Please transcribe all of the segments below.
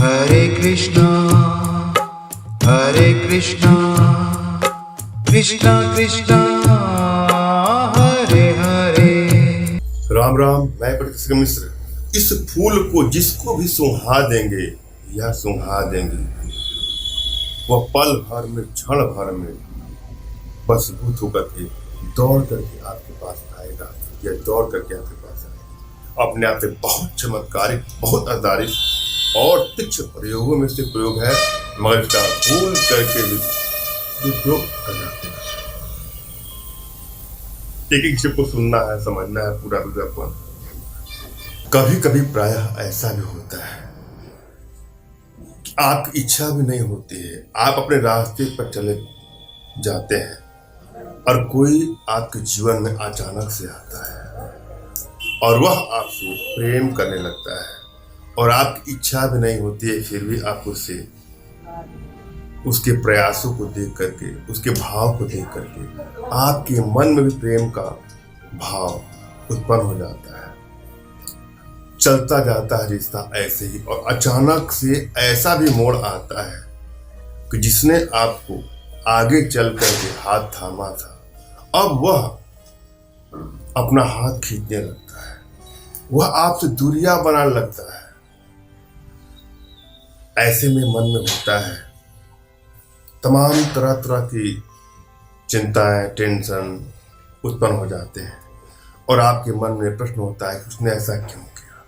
हरे कृष्णा कृष्णा कृष्णा हरे हरे। राम राम। मैं प्रतिष्ठा मिश्र। इस फूल को जिसको भी सुहा देंगे या सुहा देंगे, वह पल भर में, क्षण भर में बसभूत होकर के दौड़ करके आपके पास आएगा या दौड़ करके आपके पास आएगा। अपने आप में बहुत चमत्कारिक, बहुत आधारित और तीक्ष्ण प्रयोगों में से प्रयोग है, मगर इसका भूल करके भी दुरुपयोग कर जाते हैं। एक एक शब्द को सुनना है, समझना है पूरा विज्ञापन। कभी कभी प्रायः ऐसा भी होता है कि आपकी इच्छा भी नहीं होती है, आप अपने रास्ते पर चले जाते हैं और कोई आपके जीवन में अचानक से आता है और वह आपसे प्रेम करने लगता है और आपकी इच्छा भी नहीं होती है, फिर भी आप उससे, उसके प्रयासों को देख करके, उसके भाव को देख करके आपके मन में भी प्रेम का भाव उत्पन्न हो जाता है। चलता जाता है रिश्ता ऐसे ही, और अचानक से ऐसा भी मोड़ आता है कि जिसने आपको आगे चल करके हाथ थामा था, अब वह अपना हाथ खींचने लगता है, वह आपसे दूरियां बनाने लगता है। ऐसे में मन में होता है तमाम तरह तरह की चिंताएं, टेंशन उत्पन्न हो जाते हैं और आपके मन में प्रश्न होता है कि उसने ऐसा क्यों किया,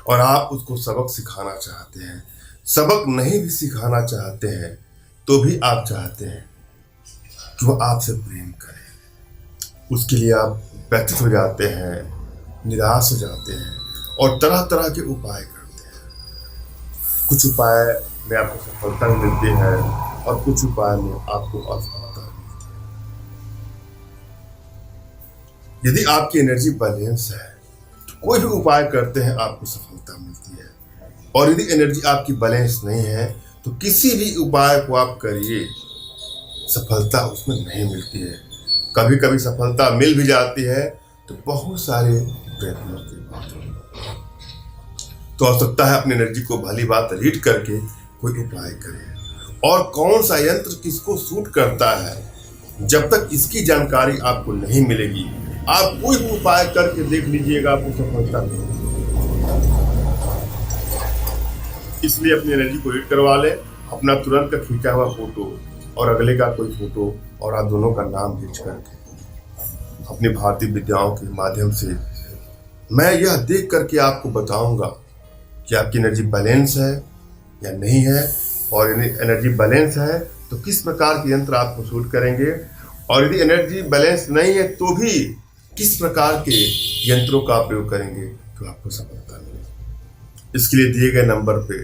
और आप उसको सबक सिखाना चाहते हैं। सबक नहीं भी सिखाना चाहते हैं तो भी आप चाहते हैं कि वो आपसे प्रेम करे। उसके लिए आप व्यथित हो जाते हैं, निराश हो जाते हैं और तरह तरह के उपाय करते हैं। कुछ उपाय में आपको सफलता मिलती है और कुछ उपाय में आपको असफलता मिलती है। यदि आपकी एनर्जी बैलेंस है तो कोई भी उपाय करते हैं आपको सफलता मिलती है, और यदि एनर्जी आपकी बैलेंस नहीं है तो किसी भी उपाय को आप करिए, सफलता उसमें नहीं मिलती है। कभी कभी सफलता मिल भी जाती है तो बहुत सारे प्रयत्नों के बाद। तो आवश्यकता है अपनी एनर्जी को भली बात रीड करके कोई उपाय करें, और कौन सा यंत्र किसको सूट करता है, जब तक इसकी जानकारी आपको नहीं मिलेगी आप कोई भी उपाय करके देख लीजिएगा, आपको सफलता मिलेगी। इसलिए अपनी एनर्जी को रीड करवा लें, अपना तुरंत का खींचा हुआ फोटो और अगले का कोई फोटो, और आप दोनों का नाम खींच करके अपनी भारतीय विद्याओं के माध्यम से मैं यह देख करके आपको बताऊंगा कि आपकी एनर्जी बैलेंस है या नहीं है, और यदि एनर्जी बैलेंस है तो किस प्रकार के यंत्र आपको सूट करेंगे, और यदि एनर्जी बैलेंस नहीं है तो भी किस प्रकार के यंत्रों का प्रयोग करेंगे तो आपको सफलता मिलेगी। इसके लिए दिए गए नंबर पे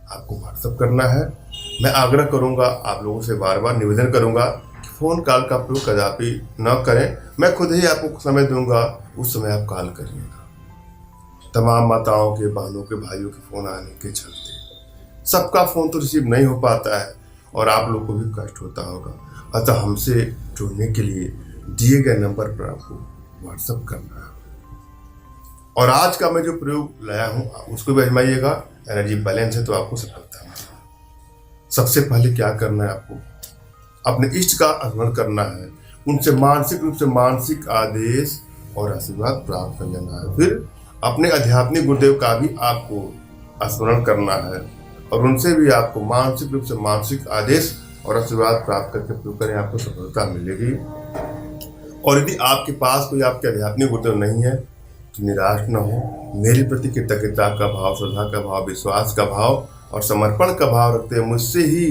आपको व्हाट्सएप करना है। मैं आग्रह करूंगा, आप लोगों से बार बार निवेदन करूंगा कि फ़ोन कॉल का प्रयोग कदापि न करें। मैं खुद ही आपको समय दूंगा, उस समय आप कॉल करिएगा। तमाम माताओं के, बहनों के, भाइयों के फ़ोन आने के चलते सबका फ़ोन तो रिसीव नहीं हो पाता है और आप लोग को भी कष्ट होता होगा। अतः हमसे जुड़ने के लिए दिए गए नंबर पर आपको व्हाट्सएप करना है। और आज का मैं जो प्रयोग लाया हूँ उसको भी आजमाइएगा। एनर्जी बैलेंस है तो आपको सफलता मिलेगी। सबसे पहले क्या करना है, आपको अपने इष्ट का स्मरण करना है, उनसे मानसिक रूप से मानसिक आदेश और आशीर्वाद प्राप्त कर लेना है। फिर अपने आध्यात्मिक गुरुदेव का भी आपको स्मरण करना है और उनसे भी आपको मानसिक रूप से मानसिक आदेश और आशीर्वाद प्राप्त करके प्रयोग करें, आपको सफलता मिलेगी। और यदि आपके पास कोई आपके आध्यात्मिक गुरुदेव नहीं है तो निराश न हो। मेरे प्रति कृतज्ञता का भाव, श्रद्धा का भाव, विश्वास का भाव और समर्पण का भाव रखते हैं मुझसे ही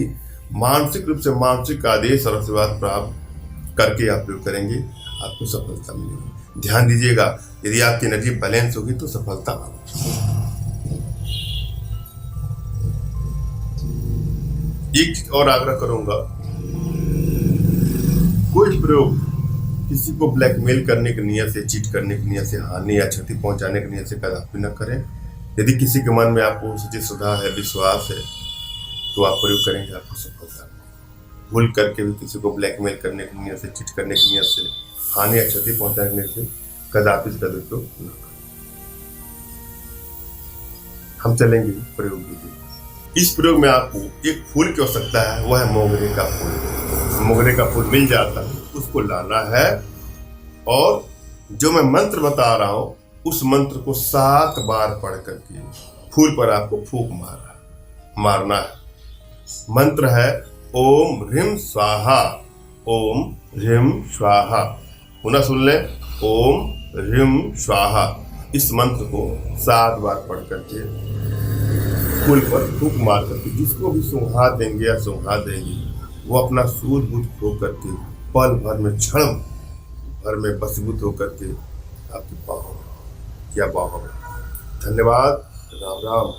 मानसिक रूप से मानसिक आदेश और आशीर्वाद प्राप्त करके आप प्रयोग करेंगे, आपको सफलता मिलेगी। ध्यान दीजिएगा, यदि आपकी एनर्जी बैलेंस होगी तो सफलता आएगी। एक चीज और आग्रह करूंगा, कोई प्रयोग किसी को ब्लैकमेल करने की नियत से, चीट करने की नियत से, हानि या क्षति पहुंचाने की नियत से कदापि न करें। यदि किसी के मन में आपको सच्ची श्रद्धा है, विश्वास है तो आप प्रयोग करेंगे, आपको सफलता मिलेगी। भूल करके भी किसी को ब्लैकमेल करने की नियत से, चीट करने की नियत से, हानि या क्षति पहुंचाने की नियत से कदापि इसका दुरुपयोग न करें। हम चलेंगे प्रयोग विधि। इस प्रयोग में आपको एक फूल की आवश्यकता है, वह है मोगरे का फूल। मोगरे का फूल मिल जाता है, उसको लाना है और जो मैं मंत्र बता रहा हूं उस मंत्र को 7 बार पढ़ करके फूल पर आपको फूंक मारना है। मंत्र है ओम ह्रीम स्वाहा, ओम ह्रीम स्वाहा। पुनः सुन ले, ओम ह्रीम स्वाहा। इस मंत्र को 7 बार पढ़ करके फूल पर फूंक मार करके जिसको भी सुंघा देंगे या सुंघा देंगे, वो अपना सूझ बूझ खो करके पल भर में, क्षण भर में बसीभूत होकर के आपकी बाहों में या बाहों में। धन्यवाद। राम राम।